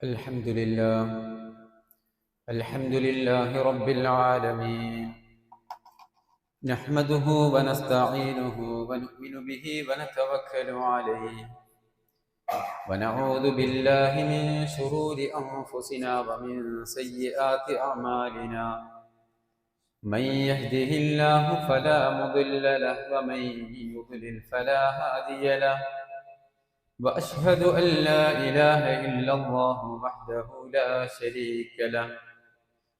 الحمد لله الحمد لله رب العالمين. نحمده ونستعينه ونؤمن به ونتوكل عليه، ونعوذ بالله من شرور أنفسنا ومن سيئات أعمالنا. من يهده الله فلا مضل له ومن يضلل فلا هادي له، وأشهد أن لا إله إلا الله وحده لا شريك له،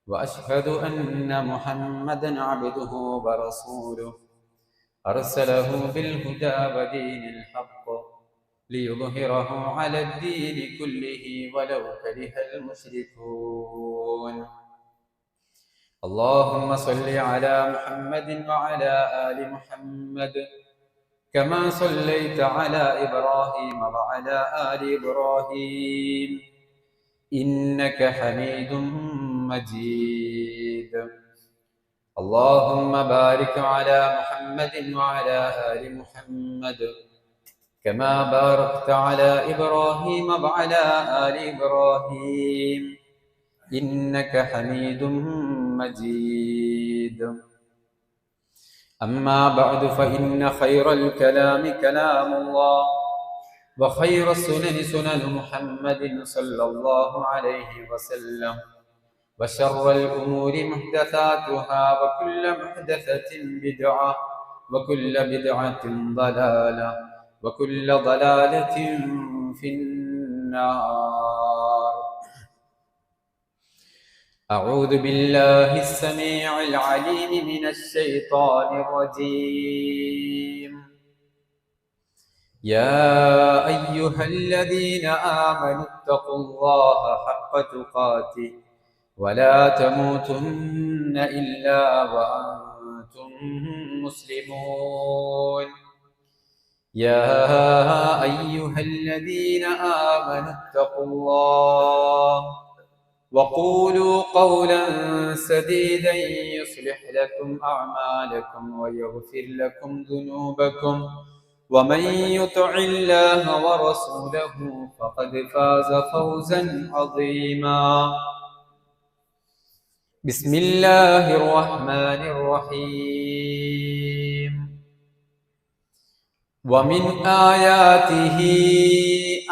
وأشهد أن محمدا عبده ورسوله، أرسله بالهدى ودين الحق ليظهره على الدين كله ولو كره المشركون. اللهم صل على محمد وعلى آل محمد كما صليت على إبراهيم وعلى آل إبراهيم إنك حميد مجيد. اللهم بارك على محمد وعلى آل محمد كما باركت على إبراهيم وعلى آل إبراهيم إنك حميد مجيد. أما بعد فإن خير الكلام كلام الله، وخير السنن سنن محمد صلى الله عليه وسلم، وشر الأمور محدثاتها وكل محدثة بدعة وكل بدعة ضلالة وكل ضلالة في النار. أعوذ بالله السميع العليم من الشيطان الرجيم. يا أيها الذين آمنوا اتقوا الله حق تقاته ولا تموتن إلا وأنتم مسلمون. يا أيها الذين آمنوا اتقوا الله وقولوا قولا سديدا يصلح لكم أعمالكم ويغفر لكم ذنوبكم، ومن يطع الله ورسوله فقد فاز فوزا عظيما. بسم الله الرحمن الرحيم. ومن آياته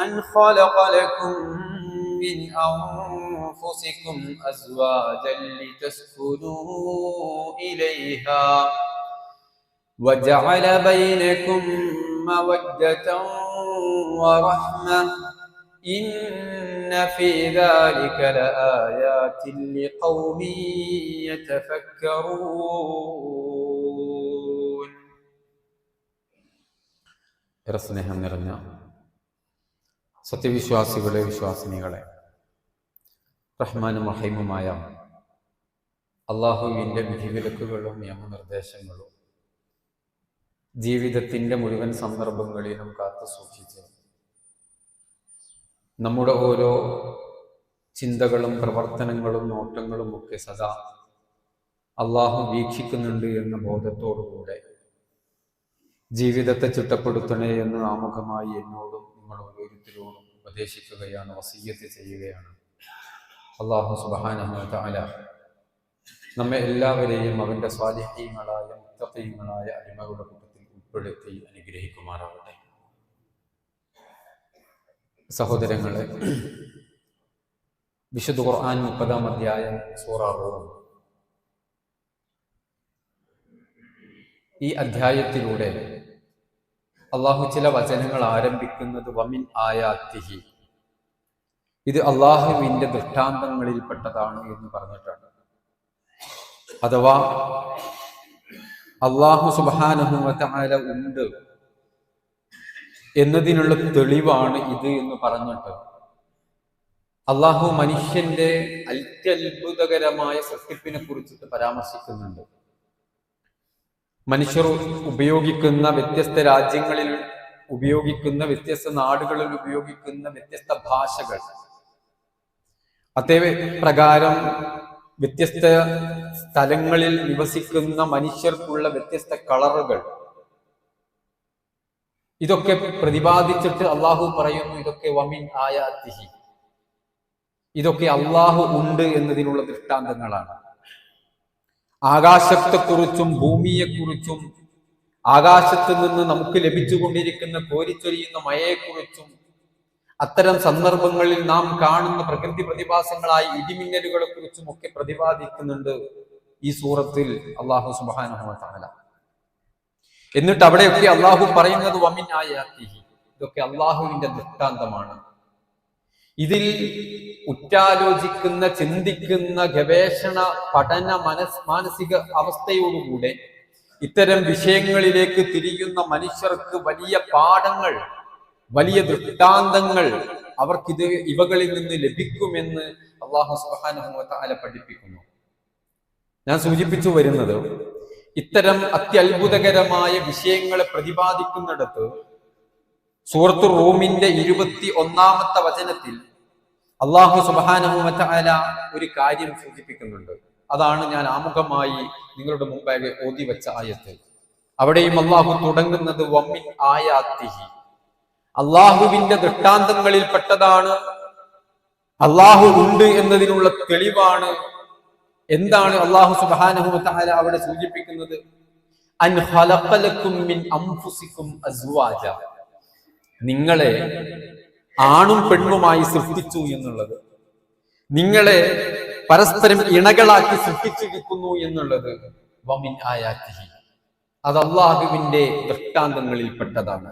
أن خلق لكم من أنفسكم أزواجا لتسكنوا إليها وجعل بينكم مودة ورحمة إن في ذلك لآيات لقوم يتفكرون. സ്നേഹം നിറഞ്ഞ സത്യവിശ്വാസികളെ, വിശ്വാസിനികളെ, റഹ്മാനും റഹീമുമായ അള്ളാഹുവിൻ്റെ വിധിവിലക്കുകളും നിയമനിർദ്ദേശങ്ങളും ജീവിതത്തിൻ്റെ മുഴുവൻ സന്ദർഭങ്ങളിലും കാത്തു സൂക്ഷിച്ച് നമ്മുടെ ഓരോ ചിന്തകളും പ്രവർത്തനങ്ങളും നോട്ടങ്ങളും ഒക്കെ സദാ അള്ളാഹു വീക്ഷിക്കുന്നുണ്ട് എന്ന ബോധത്തോടുകൂടെ ജീവിതത്തെ ചിട്ടപ്പെടുത്തണേ എന്ന് ആമുഖമായി എന്നോടും നിങ്ങൾ ഓരോരുത്തരോടും ഉപദേശിക്കുകയാണ്, വസിയ്യത്ത് ചെയ്യുകയാണ്. അള്ളാഹു സുബ്ഹാനഹു വ തആല നമ്മെ എല്ലാവരെയും അവൻ്റെ സ്വാലിഹീങ്ങളായ മുത്തഖീങ്ങളായ അടിമകളുടെ കൂട്ടത്തിൽ ഉൾപ്പെടുത്തി അനുഗ്രഹിക്കുമാറാവട്ടെ. സഹോദരങ്ങളെ, വിശുദ്ധ ഖുർആൻ 30-ാം അധ്യായം സൂറ റൂം, ഈ അധ്യായത്തിലൂടെ അള്ളാഹു ചില വചനങ്ങൾ ആരംഭിക്കുന്നത് വമിൻ ആയാത്തിഹി, ഇത് അള്ളാഹുവിൻ്റെ ദൃഷ്ടാന്തങ്ങളിൽപ്പെട്ടതാണ് എന്ന് പറഞ്ഞിട്ടാണ്. അഥവാ അള്ളാഹു സുബ്ഹാനഹു വ തആല ഉണ്ട് എന്നതിനുള്ള തെളിവാണ് ഇത് എന്ന് പറഞ്ഞിട്ട് അള്ളാഹു മനുഷ്യന്റെ അത്യത്ഭുതകരമായ സൃഷ്ടിപ്പിനെ കുറിച്ചിട്ട് പരാമർശിക്കുന്നുണ്ട്. മനുഷ്യർ ഉപയോഗിക്കുന്ന വ്യത്യസ്ത രാജ്യങ്ങളിൽ ഉപയോഗിക്കുന്ന, വ്യത്യസ്ത നാടുകളിൽ ഉപയോഗിക്കുന്ന വ്യത്യസ്ത ഭാഷകൾ, അതേ പ്രകാരം വ്യത്യസ്ത സ്ഥലങ്ങളിൽ നിവസിക്കുന്ന മനുഷ്യർക്കുള്ള വ്യത്യസ്ത കളറുകൾ, ഇതൊക്കെ പ്രതിപാദിച്ചിട്ട് അള്ളാഹു പറയുന്നു, ഇതൊക്കെ വമിൻ ആയാത്തിഹി, ഇതൊക്കെ അള്ളാഹു ഉണ്ട് എന്നതിനുള്ള ദൃഷ്ടാന്തങ്ങളാണ്. ആകാശത്തെക്കുറിച്ചും ഭൂമിയെക്കുറിച്ചും ആകാശത്ത് നിന്ന് നമുക്ക് ലഭിച്ചുകൊണ്ടിരിക്കുന്ന കോരിച്ചൊരിയുന്ന മഴയെക്കുറിച്ചും അത്തരം സന്ദർഭങ്ങളിൽ നാം കാണുന്ന പ്രകൃതി പ്രതിഭാസങ്ങളായ ഇടിമിന്നലുകളെ കുറിച്ചും ഒക്കെ പ്രതിപാദിക്കുന്നുണ്ട് ഈ സൂറത്തിൽ അള്ളാഹു സുബ്ഹാനഹു വ തആല. എന്നിട്ട് അവിടെയൊക്കെ അള്ളാഹു പറയുന്നത് വമിൻ ആയാതിഹി, ഇതൊക്കെ അള്ളാഹുവിന്റെ ദൃഷ്ടാന്തമാണ്. ഇതിൽ ഉറ്റാലോചിക്കുന്ന, ചിന്തിക്കുന്ന, ഗവേഷണ പഠന മാനസിക അവസ്ഥയോടുകൂടെ ഇത്തരം വിഷയങ്ങളിലേക്ക് തിരിയുന്ന മനുഷ്യർക്ക് വലിയ പാഠങ്ങൾ, വലിയ ദൃഷ്ടാന്തങ്ങൾ ഇവകളിൽ നിന്ന് ലഭിക്കുമെന്ന് അല്ലാഹു സുബ്ഹാനഹു വ തആല പഠിപ്പിക്കുന്നു. ഞാൻ സൂചിപ്പിച്ചു വരുന്നത്, ഇത്തരം അത്യത്ഭുതകരമായ വിഷയങ്ങളെ പ്രതിപാദിക്കുന്നിടത്ത് സൂറത്ത് റൂമിന്റെ 21-ാമത്തെ വചനത്തിൽ അല്ലാഹു സുബ്ഹാനഹു വ തആല ഒരു കാര്യം സൂചിപ്പിക്കുന്നുണ്ട്. അതാണ് ഞാൻ ആമുഖമായി നിങ്ങളുടെ മുമ്പാകെ ഓതി വെച്ച ആയത്ത്. അവിടെയും അല്ലാഹു തുടങ്ങുന്നത് വമിൻ ആയാതിഹി, അള്ളാഹുവിന്റെ ദൃഷ്ടാന്തങ്ങളിൽ പെട്ടതാണ്, അള്ളാഹു ഉണ്ട് എന്നതിനുള്ള തെളിവാണ്. എന്താണ് അള്ളാഹു സുബ്ഹാനഹു വ തആല അവിടെ സൂചിപ്പിക്കുന്നത്? അൻ ഖലഖ ലക്കും മിൻ അൻഫുസികും അസ്വാജ, നിങ്ങളെ ആണും പെണ്ണുമായി സൃഷ്ടിച്ചു എന്നുള്ളത്, നിങ്ങളെ പരസ്പരം ഇണകളാക്കി സൃഷ്ടിച്ചിരിക്കുന്നു എന്നുള്ളത് വമിൻ ആയാതിഹി, അത് അള്ളാഹുവിന്റെ ദൃഷ്ടാന്തങ്ങളിൽ പെട്ടതാണ്.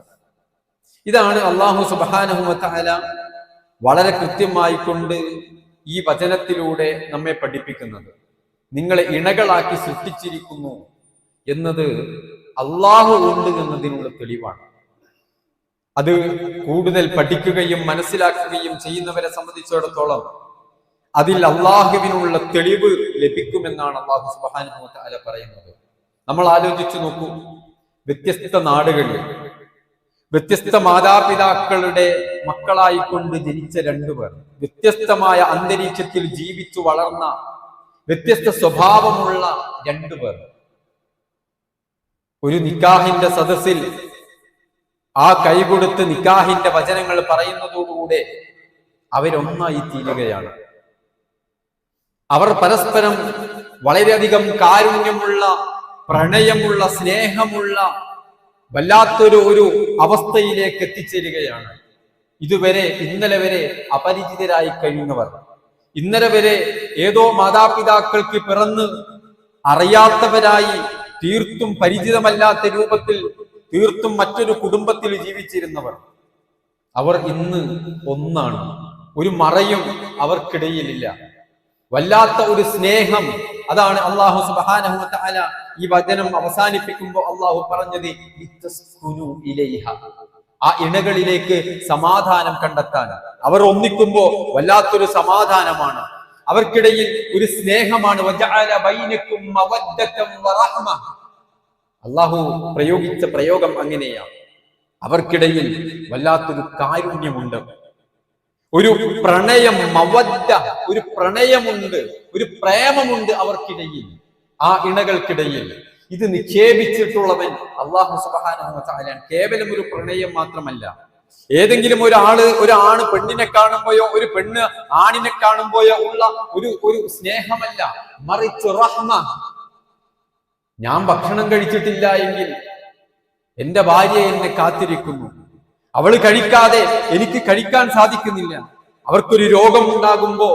ഇതാണ് അല്ലാഹു സുബ്ഹാനഹു വ തആല വളരെ കൃത്യമായി കൊണ്ട് ഈ വചനത്തിലൂടെ നമ്മെ പഠിപ്പിക്കുന്നത്. നിങ്ങളെ ഇണകളാക്കി സൃഷ്ടിച്ചിരിക്കുന്നു എന്നത് അല്ലാഹു ഉണ്ട് എന്നതിനുള്ള തെളിവാണ്. അത് കൂടുതൽ പഠിക്കുകയും മനസ്സിലാക്കുകയും ചെയ്യുന്നവരെ സംബന്ധിച്ചിടത്തോളം അതിൽ അള്ളാഹുവിനുള്ള തെളിവ് ലഭിക്കുമെന്നാണ് അല്ലാഹു സുബ്ഹാനഹു വ തആല പറയുന്നത്. നമ്മൾ ആലോചിച്ചു നോക്കൂ, വ്യത്യസ്ത നാടുകളിൽ വ്യത്യസ്ത മാതാപിതാക്കളുടെ മക്കളായിക്കൊണ്ട് ജനിച്ച രണ്ടുപേർ, വ്യത്യസ്തമായ അന്തരീക്ഷത്തിൽ ജീവിച്ചു വളർന്ന വ്യത്യസ്ത സ്വഭാവമുള്ള രണ്ടുപേർ ഒരു നിക്കാഹിന്റെ സദസ്സിൽ ആ കൈകൊടുത്ത് നിക്കാഹിന്റെ വചനങ്ങൾ പറയുന്നതോടുകൂടെ അവരൊന്നായി തീരുകയാണ്. അവർ പരസ്പരം വളരെയധികം കാരുണ്യമുള്ള, പ്രണയമുള്ള, സ്നേഹമുള്ള വല്ലാത്തൊരു അവസ്ഥയിലേക്ക് എത്തിച്ചേരുകയാണ്. ഇന്നലെ വരെ അപരിചിതരായി കഴിയുന്നവർ, ഇന്നലെ വരെ ഏതോ മാതാപിതാക്കൾക്ക് പിറന്ന് അറിയാത്തവരായി, തീർത്തും പരിചിതമല്ലാത്ത രൂപത്തിൽ, തീർത്തും മറ്റൊരു കുടുംബത്തിൽ ജീവിച്ചിരുന്നവർ, അവർ ഇന്ന് ഒന്നാണ്. ഒരു മറയും അവർക്കിടയിലില്ല. വല്ലാത്ത ഒരു സ്നേഹം. അതാണ് അല്ലാഹു സുബ്ഹാനഹു വ തആല ഈ വചനം അവസാനിപ്പിക്കുമ്പോൾ അല്ലാഹു പറഞ്ഞത് ലിതസ്കുനു ഇലൈഹ, ആ ഇണകളിലേക്ക് സമാധാനം കണ്ടെത്താൻ. അവർ ഒന്നിക്കുമ്പോൾ വല്ലാത്തൊരു സമാധാനമാണ്, അവർക്കിടയിൽ ഒരു സ്നേഹമാണ്. വജഅല ബൈനകും മവദ്ദതൻ വറഹ്മ, അല്ലാഹു പ്രയോഗിച്ച പ്രയോഗം അങ്ങനെയാണ്. അവർക്കിടയിൽ വല്ലാത്തൊരു കാരുണ്യമുണ്ട്, ഒരു പ്രണയം, മവദ്ദ, ഒരു പ്രണയമുണ്ട്, ഒരു പ്രേമമുണ്ട് അവർക്കിടയിൽ, ആ ഇണകൾക്കിടയിൽ. ഇത് നിക്ഷേപിച്ചിട്ടുള്ളവൻ അല്ലാഹു സുബ്ഹാനഹു വ തആല. കേവലം ഒരു പ്രണയം മാത്രമല്ല, ഏതെങ്കിലും ഒരു ആണ് പെണ്ണിനെ കാണുമ്പോയോ ഒരു പെണ്ണ് ആണിനെ കാണുമ്പോയോ ഉള്ള ഒരു സ്നേഹമല്ല, മറിച്ച് റഹ്മ. ഞാൻ ഭക്ഷണം കഴിച്ചിട്ടില്ല എങ്കിൽ എന്റെ ഭാര്യ എന്നെ കാത്തിരിക്കുന്നു, അവള് കഴിക്കാതെ എനിക്ക് കഴിക്കാൻ സാധിക്കുന്നില്ല. അവർക്കൊരു രോഗം ഉണ്ടാകുമ്പോ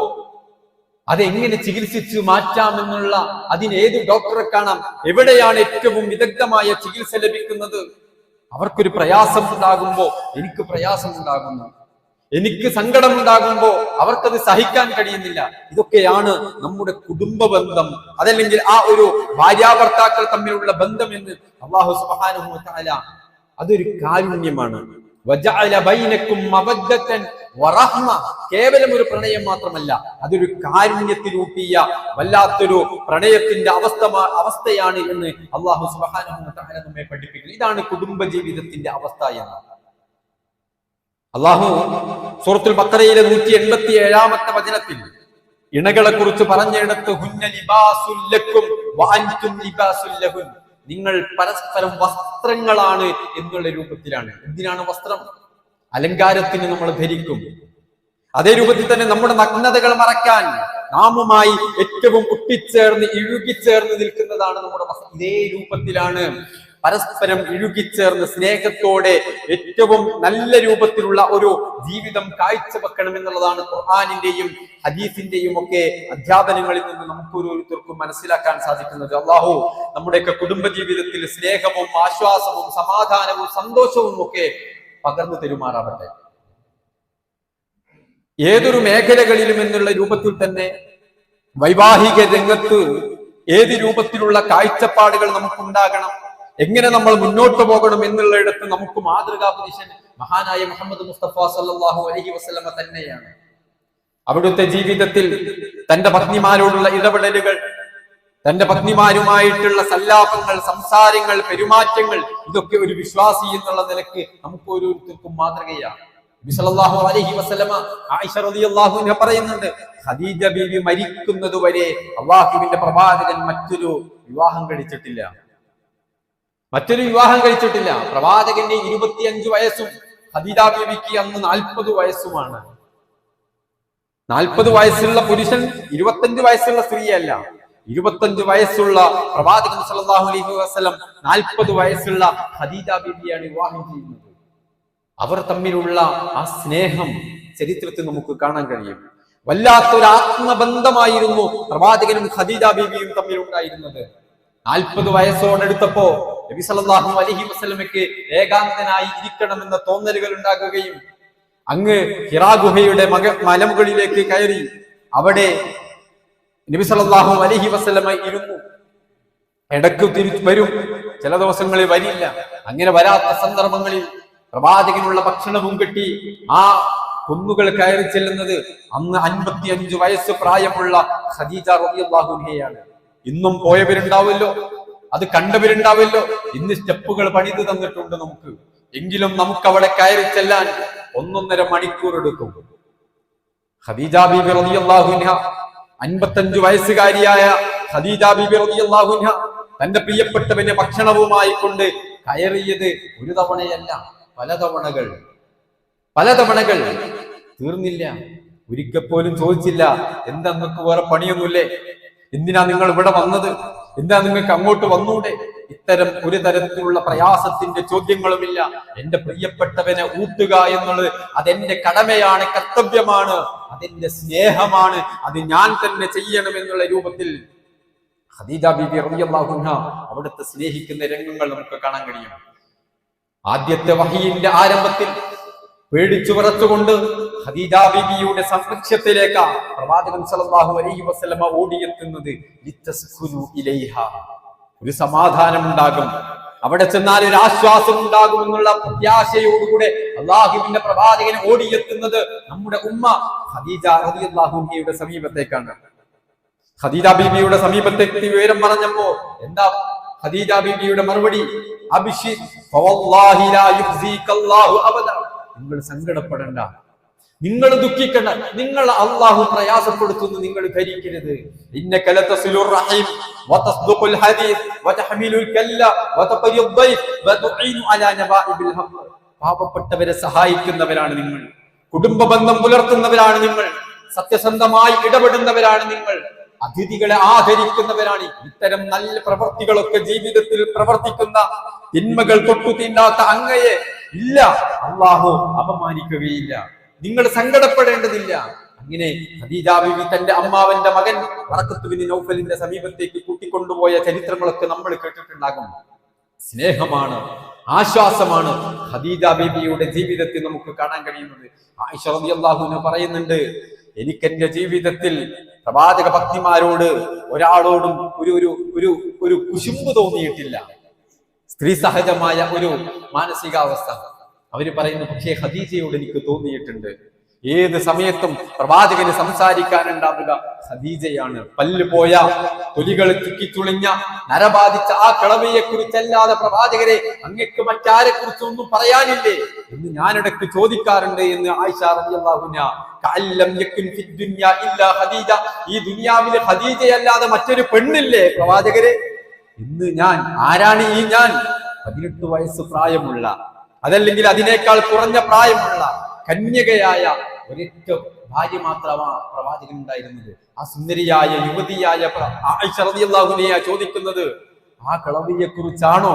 അതെങ്ങനെ ചികിത്സിച്ചു മാറ്റാമെന്നുള്ള, അതിനേത് ഡോക്ടറെ കാണാം, എവിടെയാണ് ഏറ്റവും വിദഗ്ധമായ ചികിത്സ ലഭിക്കുന്നത്. അവർക്കൊരു പ്രയാസം ഉണ്ടാകുമ്പോ എനിക്ക് പ്രയാസം ഉണ്ടാകുന്നു, എനിക്ക് സങ്കടമുണ്ടാകുമ്പോ അവർക്കത് സഹിക്കാൻ കഴിയുന്നില്ല. ഇതൊക്കെയാണ് നമ്മുടെ കുടുംബ ബന്ധം, അതല്ലെങ്കിൽ ആ ഒരു ഭാര്യാഭർത്താക്കൾ തമ്മിലുള്ള ബന്ധം എന്ന് അല്ലാഹു സുബ്ഹാനഹു വ തആല. അതൊരു കാരുണ്യമാണ്. വജഅല ബൈനകും മവദ്ദതൻ വറഹ്മ, കേവലം ഒരു പ്രണയം മാത്രമല്ല, അതൊരു കാരുണ്യത്തിലൂട്ടിയ വല്ലാത്തൊരു പ്രണയത്തിന്റെ അവസ്ഥയാണ് എന്ന് അല്ലാഹു സുബ്ഹാനഹു വ തആല നമ്മെ പഠിപ്പിക്കുന്നു. ഇതാണ് കുടുംബ ജീവിതത്തിന്റെ അവസ്ഥ എന്ന് അല്ലാഹു സൂറത്തുൽ ബഖറയിലെ 187-ാമത്തെ വചനത്തിൽ ഇണകളെ കുറിച്ച് പറഞ്ഞിടത്ത് ഹുന്ന ലിബാസുൽ ലക്കും വഅൻതും ലിബാസുൽ ലഹുൻ, നിങ്ങൾ പരസ്പരം വസ്ത്രങ്ങളാണ് എന്നുള്ള രൂപത്തിലാണ്. എന്തിനാണ് വസ്ത്രം? അലങ്കാരത്തിന് നമ്മൾ ധരിക്കും. അതേ രൂപത്തിൽ തന്നെ നമ്മുടെ നഗ്നതകൾ മറക്കാൻ നാമുമായി ഏറ്റവും ഒട്ടിച്ചേർന്ന് ഇഴുകിച്ചേർന്ന് നിൽക്കുന്നതാണ് നമ്മുടെ ഇതേ രൂപത്തിലാണ് പരസ്പരം ഇഴുകിച്ചേർന്ന് സ്നേഹത്തോടെ ഏറ്റവും നല്ല രൂപത്തിലുള്ള ഒരു ജീവിതം കാഴ്ചവെക്കണം എന്നുള്ളതാണ് ഖുർആനിന്റെയും ഹദീസിന്റെയും ഒക്കെ അധ്യാപനങ്ങളിൽ നിന്ന് നമുക്ക് ഓരോരുത്തർക്കും മനസ്സിലാക്കാൻ സാധിക്കുന്നത്. അള്ളാഹു നമ്മുടെയൊക്കെ കുടുംബ ജീവിതത്തിൽ സ്നേഹവും ആശ്വാസവും സമാധാനവും സന്തോഷവും ഒക്കെ പകർന്നു തരുമാറാവട്ടെ. ഏതൊരു മേഖലകളിലും എന്നുള്ള രൂപത്തിൽ തന്നെ വൈവാഹിക രംഗത്ത് ഏത് രൂപത്തിലുള്ള കാഴ്ചപ്പാടുകൾ നമുക്കുണ്ടാകണം, എങ്ങനെ നമ്മൾ മുന്നോട്ട് പോകണം എന്നുള്ളയിടത്ത് നമുക്ക് മാതൃകാ പുരുഷൻ മഹാനായ മുഹമ്മദ് മുസ്തഫ സല്ലല്ലാഹു അലൈഹി വസല്ലമ തന്നെയാണ്. അവിടുത്തെ ജീവിതത്തിൽ തന്റെ പത്നിമാരോടുള്ള ഇടപെടലുകൾ, തന്റെ പത്നിമാരുമായിട്ടുള്ള സല്ലാപങ്ങൾ, സംസാരങ്ങൾ, പെരുമാറ്റങ്ങൾ, ഇതൊക്കെ ഒരു വിശ്വാസി എന്നുള്ള നിലക്ക് നമുക്ക് ഓരോരുത്തർക്കും മാതൃകയാണ്. നബി സല്ലല്ലാഹു അലൈഹി വസല്ലമ ആയിഷ റളിയല്ലാഹു അൻഹ പറയുന്നുണ്ട്, ഖദീജ ബീവി മരിക്കുന്നത് വരെ അല്ലാഹുവിന്റെ പ്രവാചകൻ മറ്റൊരു വിവാഹം കഴിച്ചിട്ടില്ല. പ്രവാചകന്റെ 25 വയസ്സും ഖദീജ ബീവിക്ക് അന്ന് 40 വയസ്സുമാണ്. 40 വയസ്സുള്ള പുരുഷൻ 25 വയസ്സുള്ള സ്ത്രീയല്ല. 25 വയസ്സുള്ള പ്രവാചകൻ സല്ലല്ലാഹു അലൈഹി വസല്ലം 40 വയസ്സുള്ള ഖദീജ ബീവിയാണ് വിവാഹം ചെയ്യുന്നത്. അവർ തമ്മിലുള്ള ആ സ്നേഹം ചരിത്രത്തിൽ നമുക്ക് കാണാൻ കഴിയും. വല്ലാത്തൊരു ആത്മബന്ധമായിരുന്നു പ്രവാചകനും ഖദീജ ബീവിയും തമ്മിൽ ഉണ്ടായിരുന്നത്. 40 വയസ്സോടടുത്തപ്പോ നബി സല്ലല്ലാഹു അലൈഹി വസല്ലമയ്ക്ക് ഏകാന്തനായി ഇരിക്കണമെന്ന തോന്നലുകൾ ഉണ്ടാകുകയും അങ്ങ് ഹിറാ ഗുഹയുടെ മലമുകളിലേക്ക് കയറി അവിടെ നബി സല്ലല്ലാഹു അലൈഹി വസല്ലമ ഇരുന്നു. ഇടയ്ക്ക് തിരിച്ചു വരും, ചില ദിവസങ്ങളിൽ വരില്ല. അങ്ങനെ വരാത്ത സന്ദർഭങ്ങളിൽ പ്രവാചകനുള്ള ഭക്ഷണവും കിട്ടി ആ കുന്നുകൾ കയറി ചെല്ലുന്നത് അന്ന് 55 വയസ്സ് പ്രായമുള്ള ഖദീജ റളിയല്ലാഹു അൻഹയാണ്. ഇന്നും പോയവരുണ്ടാവല്ലോ, അത് കണ്ടവരുണ്ടാവല്ലോ. ഇന്ന് സ്റ്റെപ്പുകൾ പണിത് തന്നിട്ടുണ്ട് നമുക്ക്. എങ്കിലും നമുക്ക് അവിടെ കയറി ചെല്ലാൻ 1.5 മണിക്കൂർ എടുക്കും. ഖദീജ ബീബി റളിയല്ലാഹു അൻഹ 55 വയസ്സുകാരിയായ ഖദീജ ബീബി റളിയല്ലാഹു അൻഹ തന്റെ പ്രിയപ്പെട്ടവന്റെ ഭക്ഷണവുമായി കൊണ്ട് കയറിയത് ഒരു തവണയല്ല, പല തവണകൾ തീർന്നില്ല. ഒരിക്കൽ പോലും ചോദിച്ചില്ല, എന്താ നിങ്ങൾക്ക് വേറെ പണിയൊന്നുമില്ലേ, എന്തിനാ നിങ്ങൾ ഇവിടെ വന്നത്, എന്താ നിങ്ങൾക്ക് അങ്ങോട്ട് വന്നൂടെ? ഇത്തരം ഒരു തരത്തിലുള്ള പ്രയാസത്തിന്റെ ചോദ്യങ്ങളുമില്ല. എന്റെ പ്രിയപ്പെട്ടവനെ ഊട്ടുക എന്നുള്ളത് അതെന്റെ കടമയാണ്, കർത്തവ്യമാണ്, അതെന്റെ സ്നേഹമാണ്, അത് ഞാൻ തന്നെ ചെയ്യണം എന്നുള്ള രൂപത്തിൽ ഖദീജ ബീബി റളിയല്ലാഹു അൻഹ അവിടുത്തെ സ്നേഹിക്കുന്ന രംഗങ്ങൾ നമുക്ക് കാണാൻ കഴിയും. ആദ്യത്തെ വഹയിന്റെ ആരംഭത്തിൽ പേടിച്ചു വിറച്ചുകൊണ്ട് ഖദീജ ബീബിയുടെ സംരക്ഷണത്തിലേക്ക് പ്രവാചകൻ സല്ലല്ലാഹു അലൈഹി വസല്ലമ ഓടിയെത്തുന്നത് ലിതസ്കുനു ഇലൈഹ, ഒരു സമാധാനം ഉണ്ടാകും, അവിടെ ചെന്നാൽ ഒരു ആശ്വാസം ഉണ്ടാകും എന്നുള്ള പ്രത്യാശയോടുകൂടെ അള്ളാഹുവിന്റെ പ്രവാചകൻ ഓടിയെത്തുന്നത് നമ്മുടെ ഉമ്മ ഖദീജ റളിയല്ലാഹു അൻഹയുടെ സമീപത്തേക്കാണ്. ഖദീജ ബീബിയുടെ സമീപത്തേക്ക് വിവരം പറഞ്ഞപ്പോ എന്താ ഖദീജ ബീബിയുടെ മറുപടി? അബ്ശിർ ഫവല്ലാഹി ലാ യുഖ്സികല്ലാഹു അബദ, നിങ്ങൾ സങ്കടപ്പെടണ്ട, നിങ്ങൾ ദുഃഖിക്കണ്ട, നിങ്ങൾ അല്ലാഹു പ്രയാസപ്പെടുത്തുന്നു നിങ്ങൾ ധരിക്കരുത്. ഇന്നക ലതസിലുർ റഹീം വതസ്ദുഖുൽ ഹദീസ് വതഹ്മിലുൽ കല്ല വതഖരിദ് ദൈഫ് വതുഈനു അലാ നബാഇബിൽ ഹഖ്, പാവപ്പെട്ടവരെ സഹായിക്കുന്നവരാണ് നിങ്ങൾ, കുടുംബ ബന്ധം പുലർത്തുന്നവരാണ് നിങ്ങൾ, സത്യസന്ധമായി ഇടപെടുന്നവരാണ് നിങ്ങൾ, അതിഥികളെ ആദരിക്കുന്നവരാണ്. ഇത്തരം നല്ല പ്രവർത്തികളൊക്കെ ജീവിതത്തിൽ പ്രവർത്തിക്കുന്ന, തിന്മകൾ തൊട്ടു തീണ്ടാത്ത അങ്ങയെ ഇല്ല, അള്ളാഹു അപമാനിക്കുകയില്ല, നിങ്ങൾ സങ്കടപ്പെടേണ്ടതില്ല. അങ്ങനെ ഖദീജ ബീവി തന്റെ അമ്മാവന്റെ മകൻ വറഖത്ത് ബിൻ നൗഫലിന്റെ സമീപത്തേക്ക് കൂട്ടിക്കൊണ്ടുപോയ ചരിത്രങ്ങളൊക്കെ നമ്മൾ കേട്ടിട്ടുണ്ടാകും. സ്നേഹമാണ്, ആശ്വാസമാണ് ഖദീജ ബീവിയുടെ ജീവിതത്തിൽ നമുക്ക് കാണാൻ കഴിയുന്നത്. ആയിഷ റളിയല്ലാഹു അൻഹ പറയുന്നുണ്ട്, എനിക്ക് എന്റെ ജീവിതത്തിൽ പ്രവാചക ഭക്തിമാരോട് ഒരാളോടും ഒരു കുശുമ്പ് തോന്നിയിട്ടില്ല. സ്ത്രീ സഹജമായ ഒരു മാനസികാവസ്ഥ അവര് പറയുന്നു. പക്ഷേ ഖദീജയോട് എനിക്ക് തോന്നിയിട്ടുണ്ട്. ഏത് സമയത്തും പ്രവാചകന് സംസാരിക്കാനുണ്ടാവുക ഖദീജയാണ്. പല്ല് പോയ, തൊലികൾ ചുക്കിച്ചുളിഞ്ഞ, നരബാധിച്ച ആ കിളവിയെ കുറിച്ചല്ലാതെ പ്രവാചകരെ അങ്ങക്ക് മറ്റാരെ കുറിച്ചൊന്നും പറയാനില്ലേ എന്ന് ഞാനിടയ്ക്ക് ചോദിക്കാറുണ്ട് എന്ന് ആയിഷ റളിയല്ലാഹു അൻഹ. കഅല്ലം യകുൻ ഫിദ് ദുനിയ ഇല്ലാ ഖദീജ, ഈ ദുനിയാവിൽ ഖദീജയല്ലാതെ മറ്റൊരു പെണ്ണില്ലേ പ്രവാചകരെ? ഇന്ന് ഞാൻ ആരാണ്? ഈ ഞാൻ 18 വയസ്സ് പ്രായമുള്ള, അതല്ലെങ്കിൽ അതിനേക്കാൾ കുറഞ്ഞ പ്രായമുള്ള കന്യകയായ ഒരൊറ്റ ഭാര്യ മാത്രമാണ് പ്രവാചകൻ ഉണ്ടായിരുന്നത്. ആ സുന്ദരിയായ യുവതിയായ ആയിഷ റളിയല്ലാഹു അൻഹ ചോദിക്കുന്നത്, ആ കളവിയെ കുറിച്ചാണോ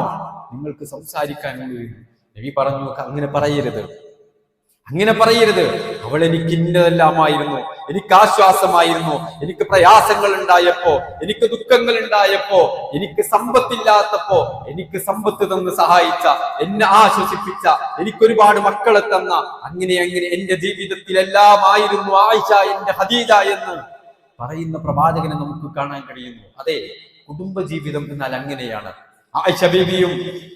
നിങ്ങൾക്ക് സംസാരിക്കാനുള്ളത്? നബി പറഞ്ഞു, അങ്ങനെ പറയരുത്, അങ്ങനെ പറയരുത്. അവൾ എനിക്ക് ഇന്നതെല്ലാമായിരുന്നു, എനിക്ക് ആശ്വാസമായിരുന്നു. എനിക്ക് പ്രയാസങ്ങൾ ഉണ്ടായപ്പോ, എനിക്ക് ദുഃഖങ്ങൾ ഉണ്ടായപ്പോ, എനിക്ക് സമ്പത്തില്ലാത്തപ്പോ എനിക്ക് സമ്പത്ത് തന്ന് സഹായിച്ച, എന്നെ ആശ്വസിപ്പിച്ച, എനിക്കൊരുപാട് മക്കളെ തന്ന, അങ്ങനെ എന്റെ ജീവിതത്തിൽ എല്ലാമായിരുന്നു ആയിഷ, എന്റെ ഖദീജ എന്ന് പറയുന്ന പ്രവാചകനെ നമുക്ക് കാണാൻ കഴിയുന്നു. അതെ, കുടുംബജീവിതം എന്നാൽ അങ്ങനെയാണ്. ആയിഷ ബീവിയും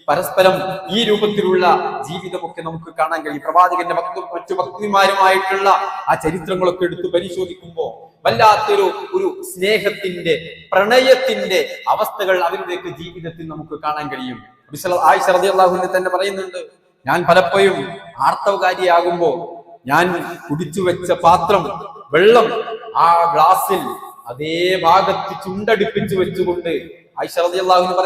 പരസ്പരം ഈ രൂപത്തിലുള്ള ജീവിതമൊക്കെ നമുക്ക് കാണാൻ കഴിയും. പ്രവാചകന്റെ മറ്റു ഭക്തിമാരുമായിട്ടുള്ള ആ ചരിത്രങ്ങളൊക്കെ എടുത്ത് പരിശോധിക്കുമ്പോൾ വല്ലാത്തൊരു സ്നേഹത്തിന്റെ, പ്രണയത്തിന്റെ അവസ്ഥകൾ അവരുടെയൊക്കെ ജീവിതത്തിൽ നമുക്ക് കാണാൻ കഴിയും. ആയിഷ റളിയല്ലാഹു അൻഹ തന്നെ പറയുന്നുണ്ട്, ഞാൻ പലപ്പോഴും ആർത്തവകാരിയാകുമ്പോ ഞാൻ കുടിച്ചു വെച്ച പാത്രം, വെള്ളം ആ ഗ്ലാസിൽ അതേ ഭാഗത്ത് ചുണ്ടടുപ്പിച്ചു വെച്ചുകൊണ്ട് ആയിഷ റളിയല്ലാഹു അൻഹ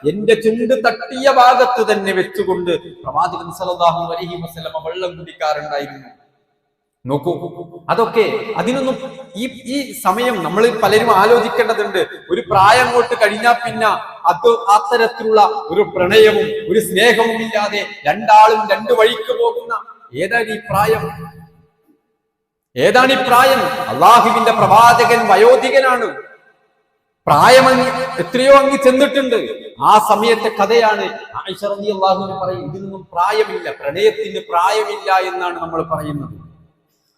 എന്റെ ചുണ്ട് തട്ടിയ ഭാഗത്ത് തന്നെ വെച്ചുകൊണ്ട് പ്രവാചകൻ സല്ലല്ലാഹു അലൈഹി വസല്ലം വെള്ളം കുടിക്കാറുണ്ടായിരുന്നു. നോക്കൂ, അതൊക്കെ അതിനൊന്നും ഈ സമയം നമ്മൾ പലരും ആലോചിക്കേണ്ടതുണ്ട്. ഒരു പ്രായം കൊണ്ട് കഴിഞ്ഞാൽ പിന്നെ അത് അത്തരത്തിലുള്ള ഒരു പ്രണയവും ഒരു സ്നേഹവും ഇല്ലാതെ രണ്ടാളും രണ്ടു വഴിക്ക് പോകുന്ന ഏതാണ് ഈ പ്രായം? ഏതാണ് ഈ പ്രായം? അള്ളാഹുവിന്റെ പ്രവാചകൻ വയോധികനാണ്, പ്രായം എത്രയോ അങ്ങ് ചെന്നിട്ടുണ്ട്. ആ സമയത്തെ കഥയാണ് ആയിഷ റളിയല്ലാഹു അൻഹ പറയും, ഇതിനൊന്നും പ്രായമില്ല, പ്രണയത്തിന് പ്രായമില്ല എന്നാണ് നമ്മൾ പറയുന്നത്.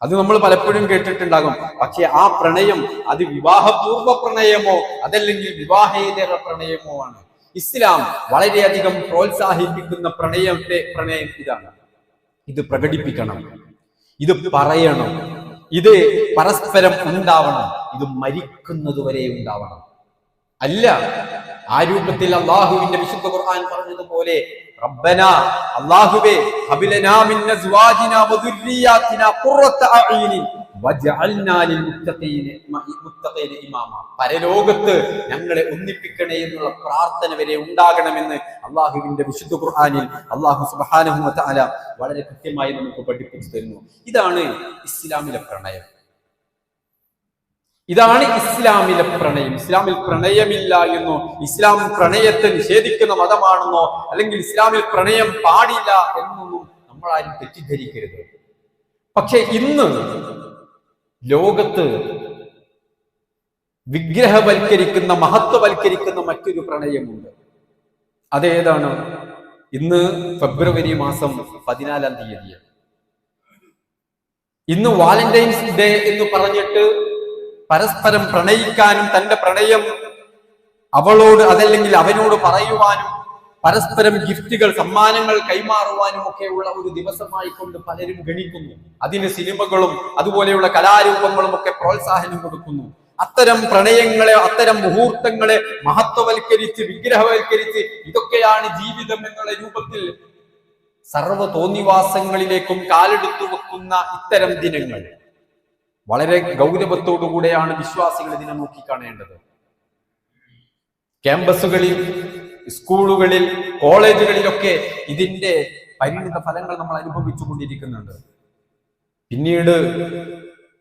അത് നമ്മൾ പലപ്പോഴും കേട്ടിട്ടുണ്ടാകും. പക്ഷെ ആ പ്രണയം അത് വിവാഹപൂർവ്വ പ്രണയമോ അതല്ലെങ്കിൽ വിവാഹേതര പ്രണയമോ ആണ്. ഇസ്ലാം വളരെയധികം പ്രോത്സാഹിപ്പിക്കുന്ന പ്രണയം ഇതാണ്. ഇത് പ്രകടിപ്പിക്കണം, ഇത് പറയണം, ഇത് പരസ്പരം ഉണ്ടാവണം, ഇത് മരിക്കുന്നതുവരെ ഉണ്ടാവണം. അല്ല ആ രൂപത്തിൽ അള്ളാഹുവിന്റെ വിശുദ്ധ ഖുർആൻ പറഞ്ഞതുപോലെ, റബ്ബനാ, അല്ലാഹുവേ, ഹബിലനാ മിൻ അസ്വാജിനാ വദുർരിയാതിനാ ഖുർറത അഅ്യുനിൻ വജഅൽനാ ലിൽ മുത്തഖീന ഇമാമ. പരലോകത്ത് ഞങ്ങളെ ഒന്നിപ്പിക്കണേ എന്നുള്ള പ്രാർത്ഥന വരെ ഉണ്ടാകണമെന്ന് അള്ളാഹുവിന്റെ വിശുദ്ധ ഖുർആനിൽ അല്ലാഹു സുബ്ഹാനഹു വ തആല വളരെ കൃത്യമായി നമുക്ക് പഠിപ്പിച്ചു തരുന്നു. ഇതാണ് ഇസ്ലാമിലെ പ്രണയം, ഇതാണ് ഇസ്ലാമിലെ പ്രണയം. ഇസ്ലാമിൽ പ്രണയമില്ല എന്നോ, ഇസ്ലാം പ്രണയത്തെ നിഷേധിക്കുന്ന മതമാണെന്നോ, അല്ലെങ്കിൽ ഇസ്ലാമിൽ പ്രണയം പാടില്ല എന്നൊന്നും നമ്മൾ ആരും തെറ്റിദ്ധരിക്കരുത്. പക്ഷെ ഇന്ന് ലോകത്ത് വിഗ്രഹവൽക്കരിക്കുന്ന, മഹത്വവൽക്കരിക്കുന്ന മറ്റൊരു പ്രണയമുണ്ട്. അതേതാണ്? ഇന്ന് ഫെബ്രുവരി മാസം 14-ാം തീയതിയാണ്. ഇന്ന് വാലന്റൈൻസ് ഡേ എന്ന് പറഞ്ഞിട്ട് പരസ്പരം പ്രണയിക്കാനും തന്റെ പ്രണയം അവളോട് അതല്ലെങ്കിൽ അവനോട് പറയുവാനും പരസ്പരം ഗിഫ്റ്റുകൾ, സമ്മാനങ്ങൾ കൈമാറുവാനും ഒക്കെയുള്ള ഒരു ദിവസമായി കൊണ്ട് പലരും ഗണിക്കുന്നു. അതിന് സിനിമകളും അതുപോലെയുള്ള കലാരൂപങ്ങളും ഒക്കെ പ്രോത്സാഹനം കൊടുക്കുന്നു. അത്തരം പ്രണയങ്ങളെ, അത്തരം മുഹൂർത്തങ്ങളെ മഹത്വവൽക്കരിച്ച്, വിഗ്രഹവൽക്കരിച്ച് ഇതൊക്കെയാണ് ജീവിതം എന്നുള്ള രൂപത്തിൽ സർവ്വ തോന്നിവാസങ്ങളിലേക്കും കാലെടുത്തു വെക്കുന്ന ഇത്തരം ദിനങ്ങൾ വളരെ ഗൗരവത്തോടുകൂടെയാണ് വിശ്വാസികൾ ഇതിനെ നോക്കിക്കാണേണ്ടത്. ക്യാമ്പസുകളിൽ, സ്കൂളുകളിൽ, കോളേജുകളിലൊക്കെ ഇതിന്റെ പരിണിത ഫലങ്ങൾ നമ്മൾ അനുഭവിച്ചു കൊണ്ടിരിക്കുന്നുണ്ട്. പിന്നീട്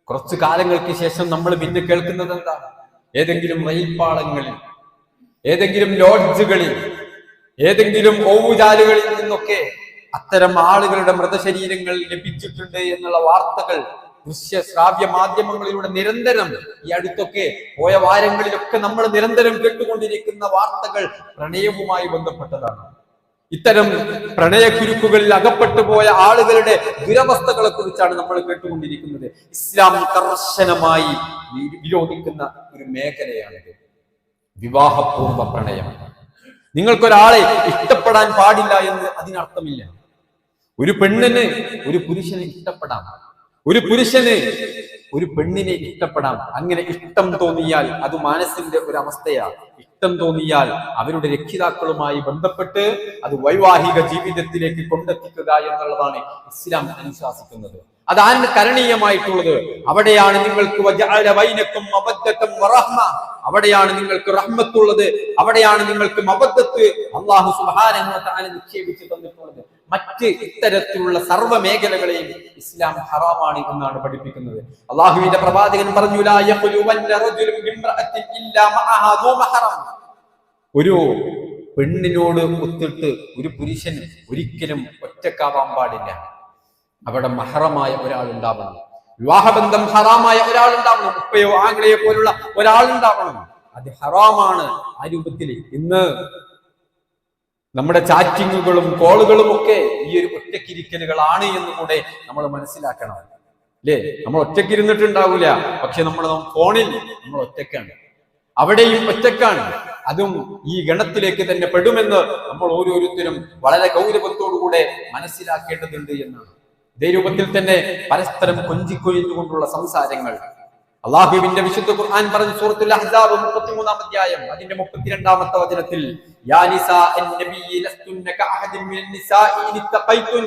കുറച്ചു കാലങ്ങൾക്ക് ശേഷം നമ്മൾ പിന്നെ കേൾക്കുന്നത് എന്താ? ഏതെങ്കിലും റെയിൽപാളങ്ങളിൽ, ഏതെങ്കിലും ലോഡ്ജുകളിൽ, ഏതെങ്കിലും ഓവുചാലുകളിൽ നിന്നൊക്കെ അത്തരം ആളുകളുടെ മൃതശരീരങ്ങൾ ലഭിച്ചിട്ടുണ്ട് എന്നുള്ള വാർത്തകൾ ദൃശ്യ ശ്രാവ്യ മാധ്യമങ്ങളിലൂടെ നിരന്തരം, ഈ അടുത്തൊക്കെ പോയ വാരങ്ങളിലൊക്കെ നമ്മൾ നിരന്തരം കേട്ടുകൊണ്ടിരിക്കുന്ന വാർത്തകൾ പ്രണയവുമായി ബന്ധപ്പെട്ടതാണ്. ഇത്തരം പ്രണയക്കുരുക്കുകളിൽ അകപ്പെട്ടു പോയ ആളുകളുടെ ദുരവസ്ഥകളെ കുറിച്ചാണ് നമ്മൾ കേട്ടുകൊണ്ടിരിക്കുന്നത്. ഇസ്ലാം കർശനമായി വിരോധിക്കുന്ന ഒരു മേഖലയാണിത്, വിവാഹപൂർവ്വ പ്രണയം. നിങ്ങൾക്കൊരാളെ ഇഷ്ടപ്പെടാൻ പാടില്ല എന്ന് അതിനർത്ഥമില്ല. ഒരു പെണ്ണിന് ഒരു പുരുഷനെ ഇഷ്ടപ്പെടാം, ഒരു പുരുഷന് ഒരു പെണ്ണിനെ ഇഷ്ടപ്പെടാം. അങ്ങനെ ഇഷ്ടം തോന്നിയാൽ അത് മനസ്സിന്റെ ഒരു അവസ്ഥയാണ്. ഇഷ്ടം തോന്നിയാൽ അവരുടെ രക്ഷിതാക്കളുമായി ബന്ധപ്പെട്ട് അത് വൈവാഹിക ജീവിതത്തിലേക്ക് കൊണ്ടെത്തിക്കുക എന്നുള്ളതാണ് ഇസ്ലാം അനുശാസിക്കുന്നത്. അതാണ് കരണീയമായിട്ടുള്ളത്. അവിടെയാണ് നിങ്ങൾക്ക് അവിടെയാണ് നിങ്ങൾക്ക് റഹ്മത്തുള്ളത്, അവിടെയാണ് നിങ്ങൾക്ക് മവദ്ദത്ത് അല്ലാഹു സുബ്ഹാനഹു വ തആല നിക്ഷേപിച്ചു തന്നിട്ടുള്ളത്. മറ്റ് ഇത്തരത്തിലുള്ള സർവ്വ മേഖലകളെയും ഇസ്ലാം ഹറാമാണ് എന്നാണ് പഠിപ്പിക്കുന്നത്. അള്ളാഹുവിന്റെ പ്രവാചകൻ പറഞ്ഞു, ലാ യഖ്ലുവന്ന റജുലുൻ ബിംറഅത്തിൻ ഇല്ലാ മഅഹാ ദൂ മഹറം. ഒരു പെണ്ണിനോട് ഒത്തിട്ട് ഒരു പുരുഷൻ ഒരിക്കലും ഒറ്റക്കാവാൻ പാടില്ല. അവിടെ മഹറമായ ഒരാൾ ഉണ്ടാവണം. വിവാഹബന്ധം ഹറാമായ ഒരാൾ ഉണ്ടാവണം. ഉപ്പയോ ആംഗ്ലയെ പോലുള്ള ഒരാൾ ഉണ്ടാവണം. അത് ഹറാമാണ്. ആ രൂപത്തിൽ ഇന്ന് നമ്മുടെ ചാറ്റിങ്ങുകളും കോളുകളും ഒക്കെ ഈ ഒരു ഒറ്റക്കിരിക്കലുകളാണ് എന്ന് കൂടെ നമ്മൾ മനസ്സിലാക്കണം. അല്ലേ? നമ്മൾ ഒറ്റക്കിരുന്നിട്ടുണ്ടാവില്ല, പക്ഷെ നമ്മൾ ഫോണിൽ നമ്മൾ ഒറ്റക്കാണ്, അവിടെയും ഒറ്റക്കാണ്. അതും ഈ ഗണത്തിലേക്ക് തന്നെ പെടുമെന്ന് നമ്മൾ ഓരോരുത്തരും വളരെ ഗൗരവത്തോടുകൂടെ മനസ്സിലാക്കേണ്ടതുണ്ട് എന്നാണ്. ഇതേ രൂപത്തിൽ തന്നെ പരസ്പരം കൊഞ്ചിക്കൊഴിഞ്ഞുകൊണ്ടുള്ള സംസാരങ്ങൾ അള്ളാഹുവിന്റെ വിശുദ്ധ ഖുർആൻ പറഞ്ഞു. സൂറത്തുൽ അഹ്സാബ് 33-ാം അധ്യായം അതിന്റെ 32-ാമത്തെ വചനത്തിൽ, യാ നിസാ അൻ-നബിയ്യി ലസ്തുന്ന കഅഹദിൻ മിനൻ നിസാഇ ഇൻ തഖൈതുൻ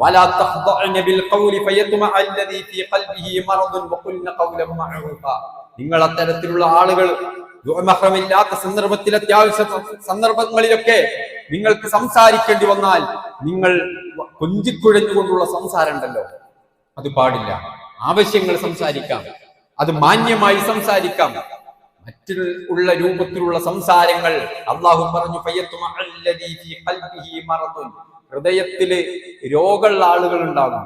വലാ തഖ്ദഅന ബിൽ ഖൗലി ഫയത്മഅ അല്ലദീ ഫീ ഖൽബിഹി മറദുൻ വഖുൽന ഖൗലൻ മഅറൂഫ. നിങ്ങൾ അത്തരത്തിലുള്ള ആളുകൾ മഹ്റമില്ലാത്ത സന്ദർഭത്തിൽ, അത്യാവശ്യ സന്ദർഭങ്ങളിലൊക്കെ നിങ്ങൾക്ക് സംസാരിക്കേണ്ടി വന്നാൽ നിങ്ങൾ കൊഞ്ചിക്കുഴഞ്ഞുകൊണ്ടുള്ള സംസാരം ഉണ്ടല്ലോ, അത് പാടില്ല. ആവശ്യങ്ങൾ സംസാരിക്കാം, അത് മാന്യമായി സംസാരിക്കാം. മറ്റുള്ള രൂപത്തിലുള്ള സംസാരങ്ങൾ അള്ളാഹു പറഞ്ഞു, ഹൃദയത്തില് രോഗമുള്ള ആളുകൾ ഉണ്ടാകും,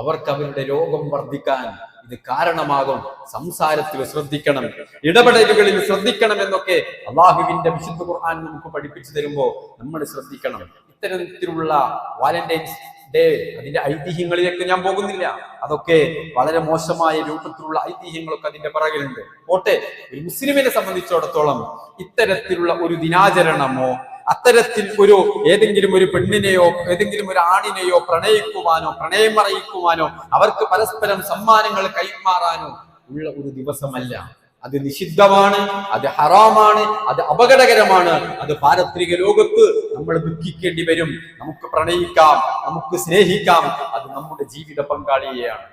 അവർക്ക് അവരുടെ രോഗം വർദ്ധിക്കാൻ ഇത് കാരണമാകും. സംസാരത്തിൽ ശ്രദ്ധിക്കണം, ഇടപെടലുകളിൽ ശ്രദ്ധിക്കണം എന്നൊക്കെ അള്ളാഹുവിന്റെ വിശുദ്ധ ഖുർആൻ നമുക്ക് പഠിപ്പിച്ചു തരുമ്പോ നമ്മൾ ശ്രദ്ധിക്കണം. ഇത്തരത്തിലുള്ള വാലന്റൈൻസ് ഡേ അതിന്റെ ഐതിഹ്യങ്ങളിലേക്ക് ഞാൻ പോകുന്നില്ല. അതൊക്കെ വളരെ മോശമായ രൂപത്തിലുള്ള ഐതിഹ്യങ്ങളൊക്കെ അതിന്റെ പിറകിലുണ്ട്. പോട്ടെ, ഒരു മുസ്ലിമിനെ സംബന്ധിച്ചിടത്തോളം ഇത്തരത്തിലുള്ള ഒരു ദിനാചരണമോ അത്തരത്തിൽ ഒരു ഏതെങ്കിലും ഒരു പെണ്ണിനെയോ ഏതെങ്കിലും ഒരു ആണിനെയോ പ്രണയിക്കുവാനോ പ്രണയം അറിയിക്കുവാനോ അവർക്ക് പരസ്പരം സമ്മാനങ്ങൾ കൈമാറാനോ ഉള്ള ഒരു ദിവസമല്ല. അത് നിഷിദ്ധമാണ്, അത് ഹറാമാണ്, അത് അപകടകരമാണ്. അത് പാരത്രിക ലോകത്ത് നമ്മൾ ദുഃഖിക്കേണ്ടി വരും. നമുക്ക് പ്രണയിക്കാം, നമുക്ക് സ്നേഹിക്കാം, അത് നമ്മുടെ ജീവിത പങ്കാളിയെയാണ്,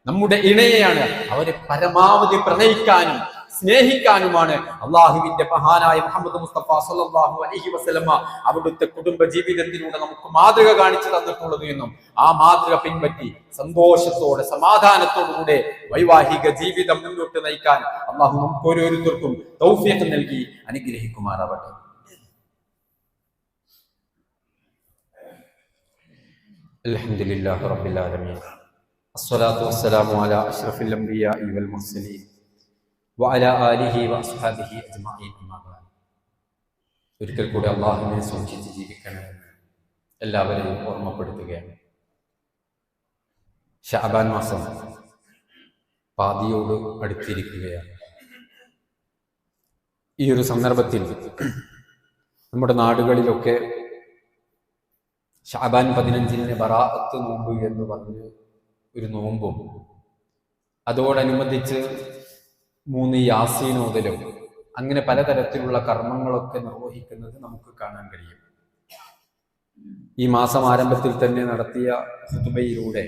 നമ്മുടെ ഇണയെയാണ്. അവരെ പരമാവധി പ്രണയിക്കാനും സ്നേഹിക്കാനുമാണ് അള്ളാഹുവിന്റെ മഹാനായ മുഹമ്മദ് മുസ്തഫ സല്ലല്ലാഹു അലൈഹി വസല്ലമ അവിടുത്തെ കുടുംബ ജീവിതത്തിലൂടെ നമുക്ക് മാതൃക കാണിച്ചു തന്നിട്ടുള്ളത് എന്നും ആ മാതൃക പിൻപറ്റി സന്തോഷത്തോടെ സമാധാനത്തോടുകൂടെ വൈവാഹിക ജീവിതം മുന്നോട്ട് നയിക്കാൻ അള്ളാഹു നമുക്ക് ഓരോരുത്തർക്കും തൗഫീഖ് നൽകി അനുഗ്രഹിക്കുമാറാവട്ടെ. അൽഹംദുലില്ലാഹി റബ്ബിൽ ആലമീൻ അസ്സലാത്തു വസ്സലാമു അലാ അഷ്റഫിൽ അംബിയാഇ വൽ മുർസലീൻ വഅലാ ആലിഹി വഅസ്ഹാബിഹി അജ്മഈൻ. ഒരിക്കൽ കൂടി അള്ളാഹുവിനെ സൂക്ഷിച്ച് ജീവിക്കണമെന്ന് എല്ലാവരെയും ഓർമ്മപ്പെടുത്തുകയാണ്. ശഅബാൻ മാസം പാതിയോട് അടുത്തിരിക്കുകയാണ്. ഈ ഒരു സന്ദർഭത്തിൽ നമ്മുടെ നാടുകളിലൊക്കെ ശഅബാൻ 15 ബറാഅത്ത് നോമ്പ് എന്ന് പറഞ്ഞ് ഒരു നോമ്പും അതോടനുബന്ധിച്ച് 3 യാസീൻ ഓതലും അങ്ങനെ പലതരത്തിലുള്ള കർമ്മങ്ങളൊക്കെ നിർവഹിക്കുന്നത് നമുക്ക് കാണാൻ കഴിയും. ഈ മാസം ആരംഭത്തിൽ തന്നെ നടത്തിയ ഖുതുബയിലൂടെ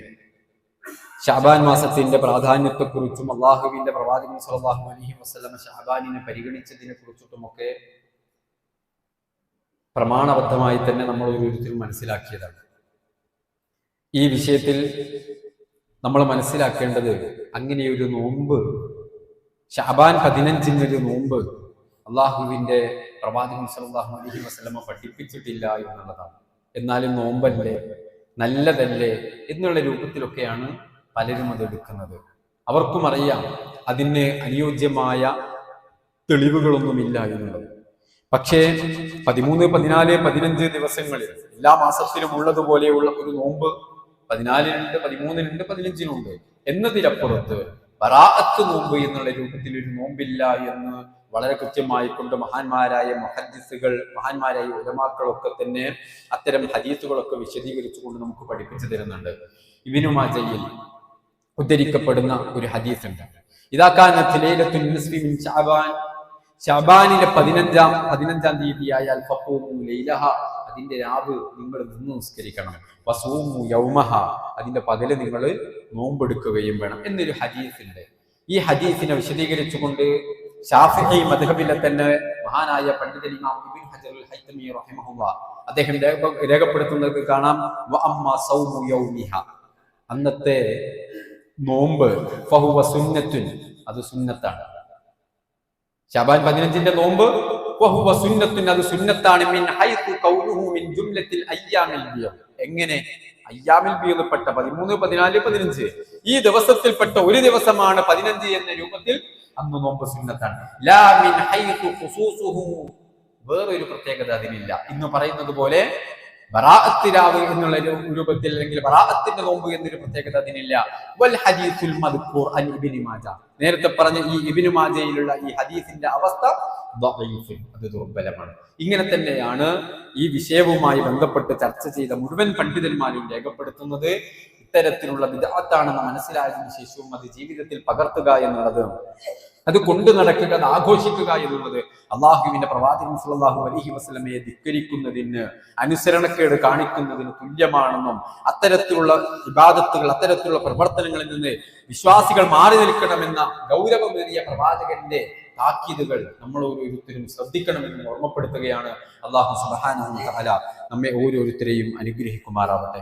ശഅബാൻ മാസത്തിന്റെ പ്രാധാന്യത്തെക്കുറിച്ചും അള്ളാഹുവിന്റെ പ്രവാചകൻ സ്വല്ലല്ലാഹു അലൈഹി വസല്ലം ശഅബാനിനെ പരിഗണിച്ചതിനെ കുറിച്ചിട്ടുമൊക്കെ പ്രമാണബദ്ധമായി തന്നെ നമ്മൾ ഓരോരുത്തരും മനസ്സിലാക്കിയതാണ്. ഈ വിഷയത്തിൽ നമ്മൾ മനസ്സിലാക്കേണ്ടത്, അങ്ങനെയൊരു നോമ്പ് ശഅബാൻ 15 നോമ്പ് അള്ളാഹുവിന്റെ പ്രവാചകൻ സല്ലല്ലാഹു അലൈഹി വസല്ലമ പഠിപ്പിച്ചിട്ടില്ല എന്നുള്ളതാണ്. എന്നാലും നോമ്പല്ലേ, നല്ലതല്ലേ എന്നുള്ള രൂപത്തിലൊക്കെയാണ് പലരും അത് എടുക്കുന്നത്. അവർക്കും അറിയാം അതിന് അനുയോജ്യമായ തെളിവുകളൊന്നുമില്ല എന്നുള്ളത്. പക്ഷേ 13, 14, 15 ദിവസങ്ങളിൽ എല്ലാ മാസത്തിലും ഉള്ളതുപോലെയുള്ള ഒരു നോമ്പ് 14-നുണ്ട്, 13-നുണ്ട്, 15-നുണ്ട് എന്നതിലപ്പുറത്ത് ബറാഅത്ത് നോമ്പ് എന്നുള്ള രൂപത്തിൽ ഒരു നോമ്പില്ല എന്ന് വളരെ കൃത്യമായി കൊണ്ട് മഹാന്മാരായ മുഹദ്ദിസുകൾ, മഹാന്മാരായ ഉലമാക്കളൊക്കെ തന്നെ അത്തരം ഹദീസുകളൊക്കെ വിശദീകരിച്ചുകൊണ്ട് നമുക്ക് പഠിപ്പിച്ചു തരുന്നുണ്ട്. ഇബ്നു മാജയിൽ ഉദ്ധരിക്കപ്പെടുന്ന ഒരു ഹദീസ് ഉണ്ട്. ഇദാ കാനത് ലൈലത്തുൻ നിസ്ഫി മിൻ ശഅബാൻ, ശഅബാനിലെ 15-ാം തീയതിയായാൽ ഫഖൂമു ലൈലഹ, അതിന്റെ രാവ് നിങ്ങൾ നിന്ന് നിസ്കരിക്കണം. വസൂമു യൗമഹ, അതിന്റെ പകല് നിങ്ങൾ നോമ്പെടുക്കുകയും വേണം എന്നൊരു ഹദീസ് ഉണ്ട്. ഈ ഹദീസിനെ വിശദീകരിച്ചുകൊണ്ട് ശാഫിഈ മദ്ഹബിലെ തന്നെ മഹാനായ പണ്ഡിതൻ ഇമാം ഇബ്നു ഹജർ അൽ ഹൈതമി റഹിമഹുല്ലാഹ് അദ്ദേഹം രേഖപ്പെടുത്തുന്നത് കാണാം. വഅമ്മാ സൗമു യൗമിഹ, അന്നത്തെ നോമ്പ് ഫഹുവ സുന്നത്തുൻ, അത് സുന്നത്താണ്. ശഅബാൻ 15ന്റെ നോമ്പ് വഹുവ സുന്നത്തുൻ, അത് സുന്നത്താണ്. മിൻ ഹൈതു ഖൗലുഹു മിൻ ജുംലത്തിൽ അയ്യാമിൽ ബിയദ്, എങ്ങനെ അയ്യാമിൽ ബിയദ്പ്പെട്ട 13, 14, 15 ഈ ദിവസത്തിൽപ്പെട്ട ഒരു ദിവസമാണ് 15 എന്ന രൂപത്തിൽ അന്ന് നോമ്പ് സുന്നത്താണ്. ലാ മിൻ ഹൈതു ഖുസൂസുഹു, വേറൊരു പ്രത്യേകത അതിനില്ല. ഇന്ന് പറയുന്നത് പോലെ ബറാഅത്ത് രാവ് എന്നുള്ള രൂപത്തിൽ അല്ലെങ്കിൽ ബറാഅത്തിന്റെ നോമ്പ് എന്നൊരു പ്രത്യേകത അതിനില്ല. വൽ ഹദീസുൽ മദ്കൂർ അൻ ഇബ്നു മാജ, നേരത്തെ പറഞ്ഞ ഈ ഇബ്നു മാജയിലുള്ള ഈ ഹദീസിന്റെ അവസ്ഥ ദഈഫ്, അത് ദുർബലമാണ്. ഇങ്ങനെ തന്നെയാണ് ഈ വിഷയവുമായി ബന്ധപ്പെട്ട് ചർച്ച ചെയ്ത മുഴുവൻ പണ്ഡിതന്മാരും രേഖപ്പെടുത്തുന്നത്. ഇത്തരത്തിലുള്ള ബിദ്അത്താണെന്ന് മനസ്സിലായതിനു ശേഷവും അത് ജീവിതത്തിൽ പകർത്തുക എന്നുള്ളത്, അത് കൊണ്ടു നടക്കുക, അത് ആഘോഷിക്കുക എന്നുള്ളത് അള്ളാഹുവിന്റെ പ്രവാചകൻ സല്ലല്ലാഹു അലൈഹി വസല്ലമയെ ധിക്കരിക്കുന്നതിന്, അനുസരണക്കേട് കാണിക്കുന്നതിന് തുല്യമാണെന്നും അത്തരത്തിലുള്ള ഇബാദത്തുകൾ, അത്തരത്തിലുള്ള പ്രവർത്തനങ്ങളിൽ നിന്ന് വിശ്വാസികൾ മാറി നിൽക്കണമെന്ന ഗൗരവമേറിയ പ്രവാചകന്റെ താക്കീതുകൾ നമ്മൾ ഓരോരുത്തരും ശ്രദ്ധിക്കണമെന്ന് ഓർമ്മപ്പെടുത്തുകയാണ്. അള്ളാഹു സുബ്ഹാനഹു വ തആല നമ്മെ ഓരോരുത്തരെയും അനുഗ്രഹിക്കുമാറാവട്ടെ.